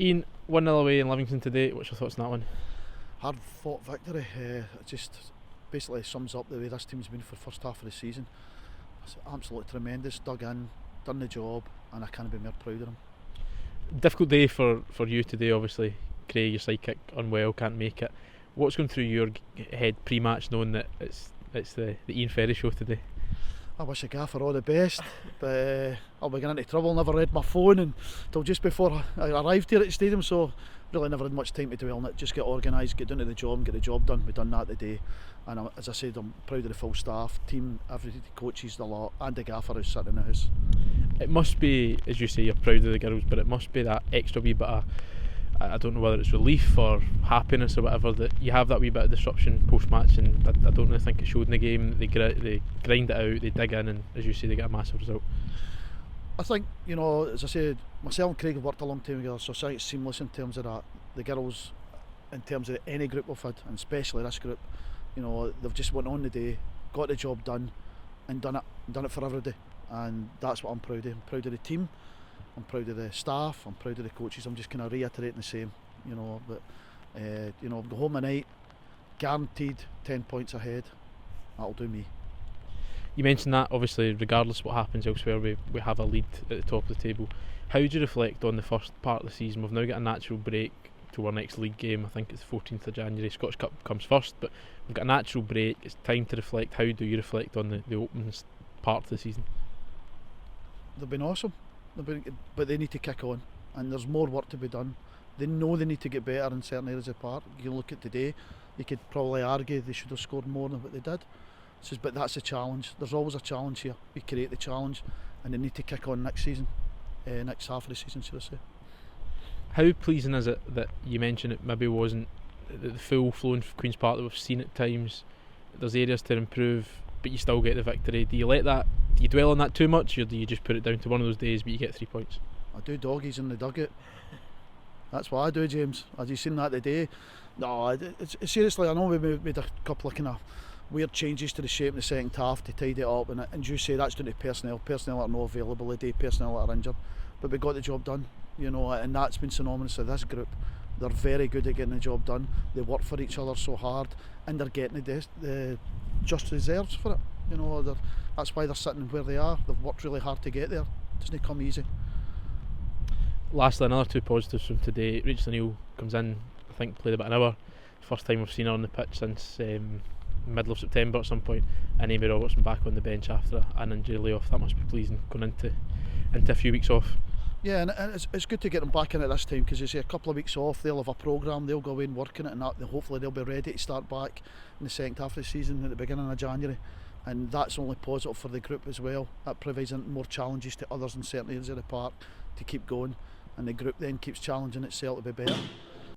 Ian, 1-0 away in Livingston today. What's your thoughts on that one? Hard fought victory. It just basically sums up the way this team's been for the first half of the season. It's absolutely tremendous. Dug in, done the job, and I can't be more proud of them. Difficult day for you today, obviously. Craig, your sidekick, unwell, can't make it. What's going through your head pre-match, knowing that it's the Iain Ferrie show today? I wish the gaffer all the best, but I'll be getting into trouble. Never read my phone until just before I arrived here at the stadium, so really never had much time to dwell on it. Just get organised, get down to the job and get the job done. We've done that today, and as I said, I'm proud of the full staff, team, everybody, coaches, the lot, and the gaffer who's sitting in the house. It must be, as you say, you're proud of the girls, but it must be that extra wee bit of, I don't know whether it's relief or happiness or whatever, that you have that wee bit of disruption post-match, and I don't really think it showed in the game. They grind it out, they dig in, and as you say, they get a massive result. I think, as I said, myself and Craig have worked a long time together, so I think it's seamless in terms of that. The girls, in terms of any group we've had, and especially this group, they've just went on the day, got the job done, and done it for everybody, and that's what I'm proud of. I'm proud of the team, I'm proud of the staff, I'm proud of the coaches. I'm just kind of reiterating the same, but go home tonight, guaranteed 10 points ahead. That'll do me. You mentioned that, obviously, regardless of what happens elsewhere, we have a lead at the top of the table. How do you reflect on the first part of the season? We've now got a natural break to our next league game. I think it's the 14th of January. Scottish Cup comes first, but we've got a natural break. It's time to reflect. How do you reflect on the opening part of the season? They've been awesome, but they need to kick on, and there's more work to be done. They know they need to get better in certain areas of the park. You look at today, you could probably argue they should have scored more than what they did. But that's a challenge. There's always a challenge here. We create the challenge, and they need to kick on next season, next half of the season, should I say. How pleasing is it that you mentioned it maybe wasn't the full flowing Queen's Park that we've seen at times? There's areas to improve, but you still get the victory. Do you dwell on that too much, or do you just put it down to one of those days but you get 3 points? I do doggies in the dugout. That's what I do, James. Have you seen that today? No, it's seriously, I know we made a couple of kind of weird changes to the shape in the second half to tidy it up, and you say that's down to personnel that are not available today, personnel that are injured, but we got the job done, and that's been synonymous of this group. They're very good at getting the job done. They work for each other so hard, and they're getting the just reserves for it. That's why they're sitting where they are. They've worked really hard to get there. It doesn't come easy. Lastly, another two positives from today. Rachel O'Neill comes in, I think played about an hour. First time we've seen her on the pitch since middle of September at some point, and Amy Robertson back on the bench after an injury layoff. That must be pleasing going into a few weeks off. Yeah, and it's good to get them back in at this time, because you see a couple of weeks off, they'll have a programme, they'll go away and work on it, and hopefully they'll be ready to start back in the second half of the season at the beginning of January, and that's only positive for the group as well. That provides more challenges to others in certain areas of the park to keep going, and the group then keeps challenging itself to be better.